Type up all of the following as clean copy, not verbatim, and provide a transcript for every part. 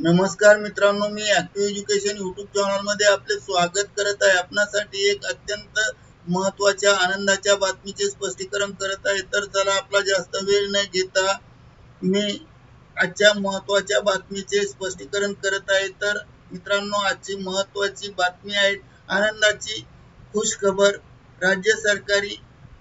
नमस्कार मित्रांनो, मी active education YouTube channel मध्ये आपले स्वागत करत आहे। आपणासाठी एक अत्यंत महत्त्वाच्या आनंदाच्या बातमीचे स्पष्टीकरण करत आहे। तर चला आपला जास्त वेळ न घेता मी आजच्या महत्त्वाच्या बातमीचे स्पष्टीकरण करत आहे। तर मित्रांनो, आजची महत्त्वाची बातमी आहे आनंदाची खुश खबर। राज्य सरकारी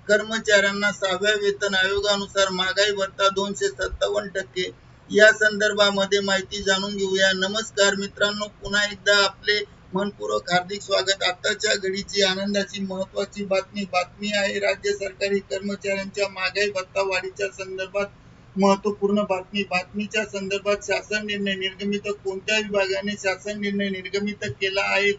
कर्मचाऱ्यांना 6व्या वेतन आयोगानुसार महागाई भत्ता 257%। या संदर्भामध्ये माहिती जाणून घेऊया। नमस्कार मित्रांनो, पुन्हा एकदा आपले मनपूर्वक हार्दिक स्वागत। आताच्या घडीची आनंदाची महत्त्वाची बातमी आहे राज्य सरकारी कर्मचाऱ्यांच्या महागाई भत्ता वाढीच्या संदर्भात महत्त्वपूर्ण बातमीच्या संदर्भात शासन निर्णय निर्गमित कोणत्या विभागाने शासन निर्णय निर्गमित केला आहे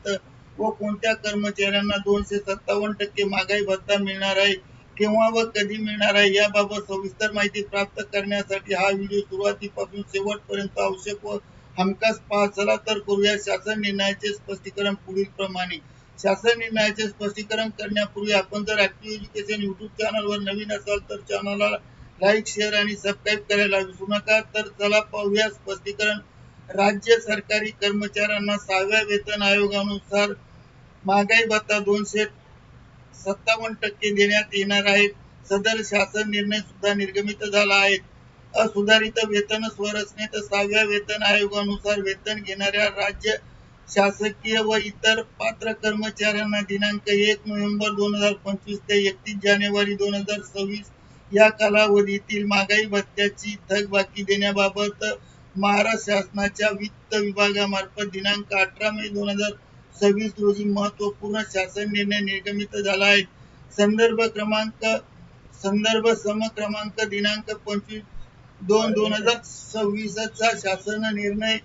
व कोणत्या कर्मचाऱ्यांना 257% महागाई भत्ता मिळणार आहे, केव्हा व कधी मिळणार आहे याबाबत सविस्तर माहिती प्राप्त करण्यासाठी हा व्हिडिओ सुरुवातीपासून शेवटपर्यंत आवश्यक व हमखास पहा। चला तर करूया शासन निर्णयाचे स्पष्टीकरण पुढील प्रमाणे। शासन निर्णयाचे स्पष्टीकरण करण्यापूर्वी आपण जर ऍक्टिव्ह एज्युकेशन यूट्यूब चॅनलवर नवीन असाल तर चॅनलला लाईक, शेअर आणि सबस्क्राईब करायला विसरू नका। तर चला पाहूया स्पष्टीकरण। राज्य सरकारी कर्मचाऱ्यांना 6व्या वेतन आयोगानुसार महागाई भत्ता 257% देण्यात येणार आहे। सदर शासन निर्णय सुद्धा निर्गमित झाला आहे। असुधारित वेतन संरचनेत 6व्या वेतन आयोगानुसार वेतन घेणाऱ्या राज्य शासकीय व इतर पात्र कर्मचाऱ्यांना दिनांक 1 नोव्हेंबर 2025 ते 31 जानेवारी 2026 या कालावधीतील महागाई भत्त्याची थकबाकी देण्याबाबत महाराष्ट्र शासनाच्या वित्त विभागामार्फत दिनांक 18 मे 2026 रोजी महत्त्वपूर्ण शासन निर्णय निर्गमित झाला आहे। संदर्भ सम क्रमांक दिनांक 25/2/2026 चा शासन निर्णय।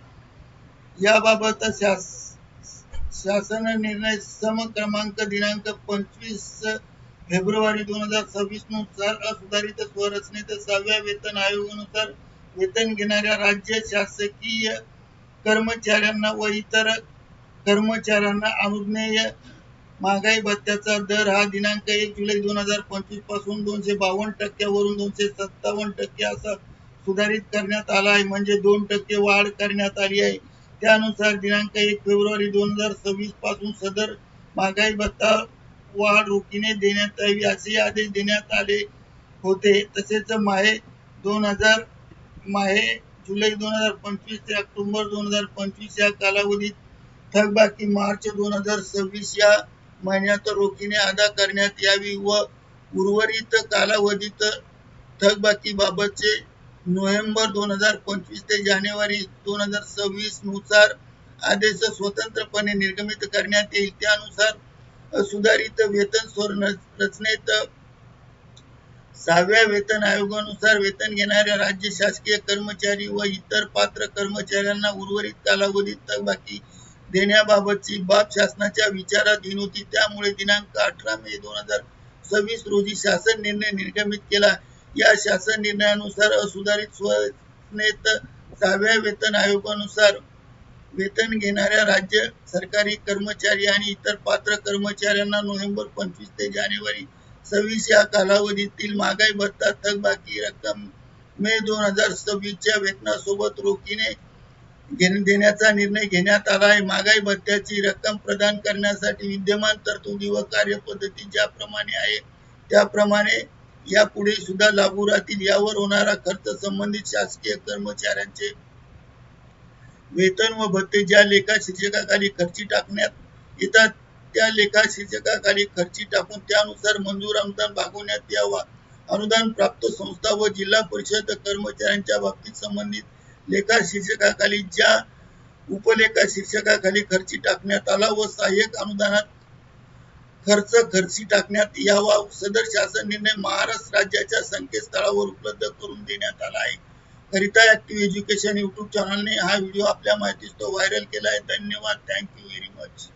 याबाबत शासन निर्णय सम क्रमांक दिनांक 25 फेब्रुवारी 2026 नुसार असुधारित स्वरचनेत 6व्या वेतन आयोगानुसार वेतन घेणाऱ्या राज्य शासकीय कर्मचाऱ्यांना व इतर कर्मचाऱ्यांना अनुज्ञेय महागाई भत्त्याचा दर हा दिनांक 1 जुलै 2025 पासून 252% वरून 257% असा सुधारित करण्यात आला आहे, म्हणजे 2% वाढ करण्यात आली आहे। त्यानुसार दिनांक 1 फेब्रुवारी 2026 पासून सदर महागाई भत्ता वाढ रोखीने देण्यात यावी असे आदेश देण्यात आले होते। तसेच माहे जुलै 2025 ते ऑक्टोबर 2025 या कालावधीत थकबाकी मार्च 2026 या महिन्यात रोखीने अदा करण्यात यावी व उर्वरित कालावधीत थकबाकी बाबतचे नोव्हेंबर 2025 ते जानेवारी 2026 नुसार आदेश स्वतंत्रपणे निर्गमित करण्यात येईल। त्यानुसार सुधारित वेतन संरचनेत 6व्या वेतन आयोगानुसार वेतन घेणाऱ्या राज्य शासकीय कर्मचारी व इतर पात्र कर्मचाऱ्यांना उर्वरित कालावधीत थकबाकी देण्याबाबतची बाब शासनाच्या विचाराधीन होती। त्यामुळे दिनांक 18 मे 2026 रोजी शासन निर्णय निर्गमित केला। या शासन निर्णयानुसार असुधारित स्वरचनेत 6व्या वेतन आयोगानुसार वेतन घेणाऱ्या राज्य सरकारी कर्मचारी आणि इतर पात्र कर्मचाऱ्यांना नोव्हेंबर 25 ते जानेवारी 26 या कालावधीतील महागाई भत्ता थकबाकी रक्कम मे 2026 च्या वेतनासोबत रोखीने देण्याचा निर्णय घेण्यात आला आहे। महागाई भत्त्याची रक्कम प्रदान करण्यासाठी विद्यमान तरतुदी व कार्यपद्धती ज्याप्रमाणे आहे त्याप्रमाणे यापुढे सुद्धा लागू राहतील। यावर होणारा खर्च संबंधित शासकीय कर्मचाऱ्यांचे वेतन व भत्ते ज्या लेखा शीर्षकाखाली खर्ची टाकण्यात येतात त्या लेखा शीर्षकाखाली खर्ची टाकून त्यानुसार मंजूर अनुदान भागवण्यात यावा। अनुदान प्राप्त संस्था व जिल्हा परिषद कर्मचाऱ्यांच्या बाबतीत संबंधित लेखा शीर्षकाखाली ज्या उपलेखा शीर्षकाखाली खर्ची टाकण्यात आला व सहाय्यक अनुदानात खर्ची टाकण्यात यावा। सदर शासन निर्णय महाराष्ट्र राज्याच्या संकेतस्थळावर उपलब्ध करून देण्यात आला आहे। करिता ऍक्टिव्ह एज्युकेशन यूट्यूब चॅनलने हा व्हिडिओ आपल्या माहितीस्तव व्हायरल केला आहे। धन्यवाद। Thank you very much.